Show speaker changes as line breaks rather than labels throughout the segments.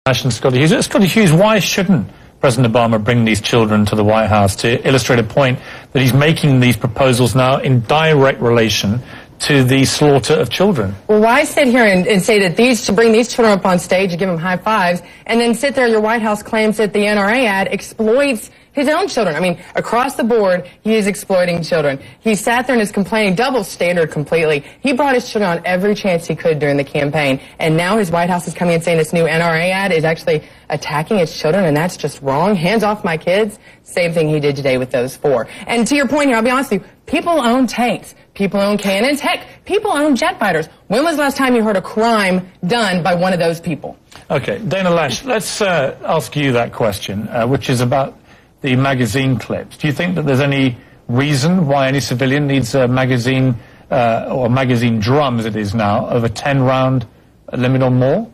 Loesch Scottie Hughes. Scottie Hughes, why shouldn't President Obama bring these children to the White House to illustrate a point that he's making these proposals now in direct relation to the slaughter of children?
Well, why sit here and say that to bring these children up on stage and give them high fives, and then sit there, your White House claims that the NRA ad exploits his own children. I mean, across the board, he is exploiting children. He sat there and is complaining, double standard completely. He brought his children on every chance he could during the campaign, and now his White House is coming and saying this new NRA ad is actually attacking his children, and that's just wrong. Hands off my kids. Same thing he did today with those 4. And to your point here, I'll be honest with you, people own tanks. People own cannons. Heck, people own jet fighters. When was the last time you heard a crime done by one of those people?
Okay, Dana Loesch, let's ask you that question, which is about the magazine clips. Do you think that there's any reason why any civilian needs a magazine, or magazine drum as it is now, of a 10-round limit or more?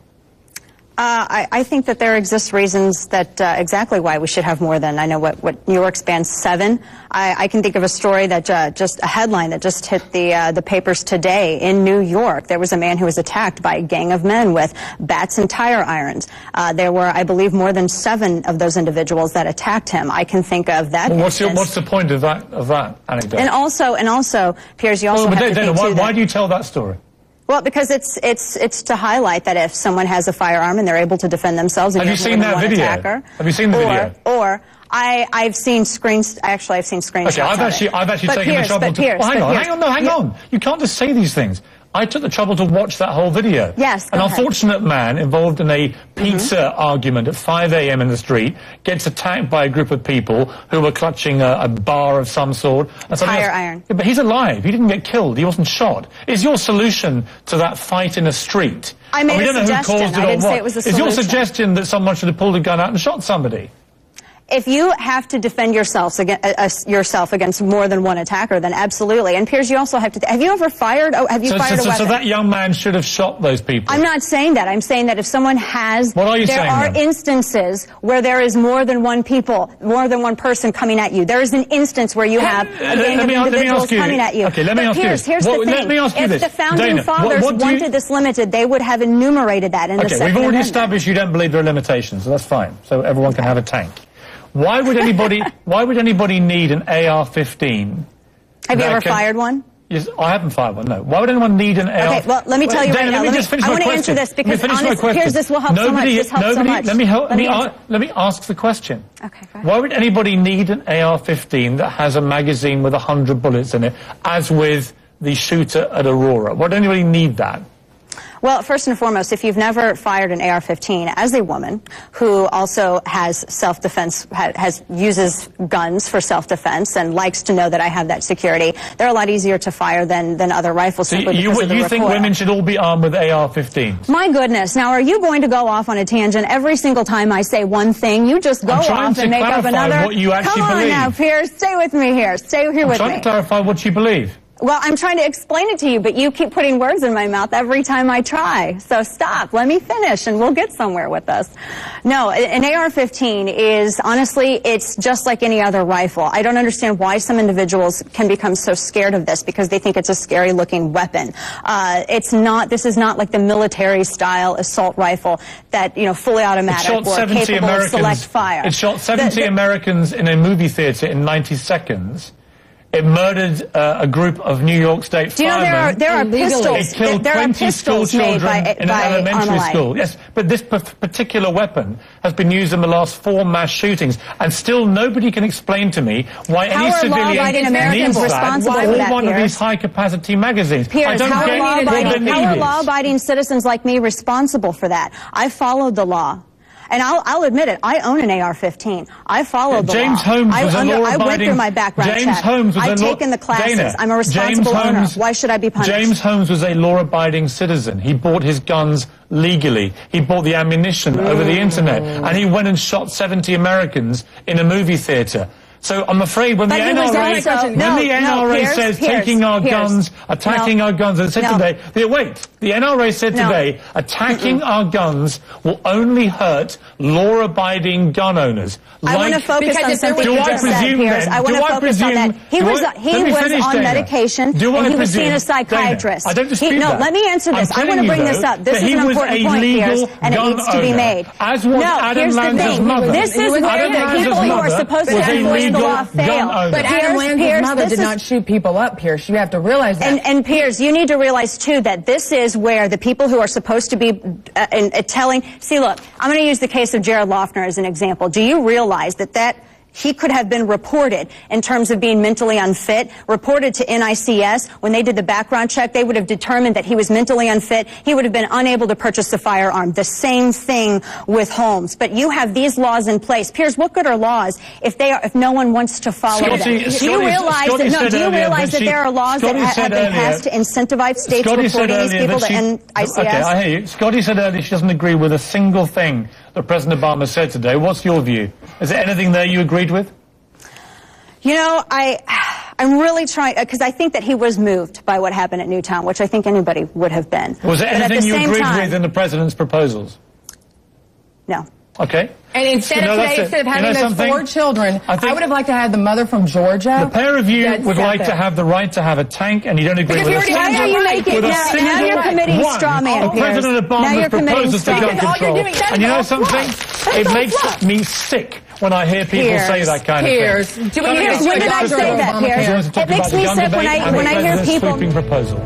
I think that there exists reasons that exactly why we should have more than, I know what New York spans 7. I can think of a story that just a headline that just hit the papers today in New York. There was a man who was attacked by a gang of men with bats and tire irons. There were, I believe, more than 7 of those individuals that attacked him. I can think of that.
Well, what's the point of that anecdote?
And also, Piers, you also have to think too,
why do you tell that story?
Well, because it's to highlight that if someone has a firearm and they're able to defend themselves, and
have you seen that video?
Attacker,
have you seen the video?
Or I've seen screens. Actually, I've seen screenshots.
Okay, I've actually taken the trouble to. Well, hang on. You can't just say these things. I took the trouble to watch that whole video.
Yes,
An unfortunate man involved in a pizza argument at 5 a.m. in the street gets attacked by a group of people who were clutching a bar of some sort.
Tire iron.
Yeah, but he's alive. He didn't get killed. He wasn't shot. Is your solution to that fight in a street?
I made a suggestion. I didn't say it was a solution.
Is your suggestion that someone should have pulled a gun out and shot somebody?
If you have to defend yourself against more than one attacker, then absolutely. And Piers, you also have to. Have you ever fired? Have you fired a weapon?
So that young man should have shot those people.
I'm not saying that. I'm saying that if someone has,
what are you saying?
There are instances where there is more than one person coming at you. There is an instance where you have a gang of individuals coming at you.
Okay, let me ask you.
Piers, here's the thing.
Let me ask you
if
this.
the founding fathers wanted this limited, they would have enumerated that in the Second
We've already
Amendment.
established you don't believe there are limitations, so that's fine. So everyone can have a tank. Why would anybody need an AR-15?
Have you ever fired one?
Yes, I haven't fired one, no. Why would anyone need an AR?
Okay, well, let me tell you right now. I want to answer this because, honestly, Piers, this will help so much. This helps so much.
Let me ask the question.
Okay, go ahead.
Why would anybody need an AR-15 that has a magazine with 100 bullets in it, as with the shooter at Aurora? Why would anybody need that?
Well, first and foremost, if you've never fired an AR-15 as a woman who also has self-defense, uses guns for self-defense and likes to know that I have that security, they're a lot easier to fire than other rifles.
So you think women should all be armed with AR-15s?
My goodness. Now, are you going to go off on a tangent every single time I say one thing? You just go off and make up another.
What you actually
Come on
believe.
now, Piers. Stay with me here. Stay here with me.
I'm trying to clarify what you believe.
Well, I'm trying to explain it to you, but you keep putting words in my mouth every time I try. So stop. Let me finish, and we'll get somewhere with this. No, an AR-15 is, honestly, it's just like any other rifle. I don't understand why some individuals can become so scared of this because they think it's a scary-looking weapon. This is not like the military-style assault rifle that, fully automatic or capable of select fire.
It shot 70 Americans in a movie theater in 90 seconds. It murdered a group of New York State firemen.
Do you know there are pistols?
It killed 20 school children in an elementary school. Yes, but this particular weapon has been used in the last 4 mass shootings, and still nobody can explain to me why any civilian needs that or one of these high-capacity magazines.
Piers, how are law-abiding citizens like me responsible for that? I followed the law. And I'll admit it, I own an AR-15. I followed the law.
James Holmes was a law-abiding...
I went through my background check. I've taken the classes.
Dana,
I'm a responsible owner. Why should I be punished?
James Holmes was a law-abiding citizen. He bought his guns legally. He bought the ammunition over the internet. And he went and shot 70 Americans in a movie theater. So I'm afraid when the NRA says taking our guns, attacking our guns, and said today, the NRA said today, attacking our guns will only hurt law-abiding gun owners.
I want to focus on something you just said, Piers. I want to focus on that. He was on medication, and he was seeing a psychiatrist.
I don't dispute that.
Let me answer this. I want to bring this up. This is an important point, Piers, and it needs to be made. No, here's the thing. This is where the people who are supposed to enforce the law fail.
But Adam Lanza's mother did not shoot people up, Piers. You have to realize that.
And Piers, you need to realize, too, that this is where the people who are supposed to be telling... See, look, I'm going to use the case of Jared Loughner as an example. Do you realize that he could have been reported in terms of being mentally unfit, reported to NICS. When they did the background check, they would have determined that he was mentally unfit. He would have been unable to purchase a firearm. The same thing with Holmes. But you have these laws in place. Piers, what good are laws if no one wants to follow them? Do you realize that there are laws that have been passed to incentivize states reporting these people to NICS?
Okay, I hear you. Scottie said earlier she doesn't agree with a single thing that President Obama said today. What's your view? Is there anything there you agreed with?
You know, I'm really trying, because I think that he was moved by what happened at Newtown, which I think anybody would have been.
Was there anything you agreed with in the president's proposals?
No.
Okay.
And instead of having those 4 children, I would have liked to have the mother from Georgia.
The pair of you would like to have the right to have a tank, and you don't agree with a single
now you're committing straw man, Piers.
President Obama's proposals to gun control. And you know something? It makes me sick when I hear people say that kind of thing.
Piers, when did I say that, Piers? It makes me sick when I hear people...
Proposal.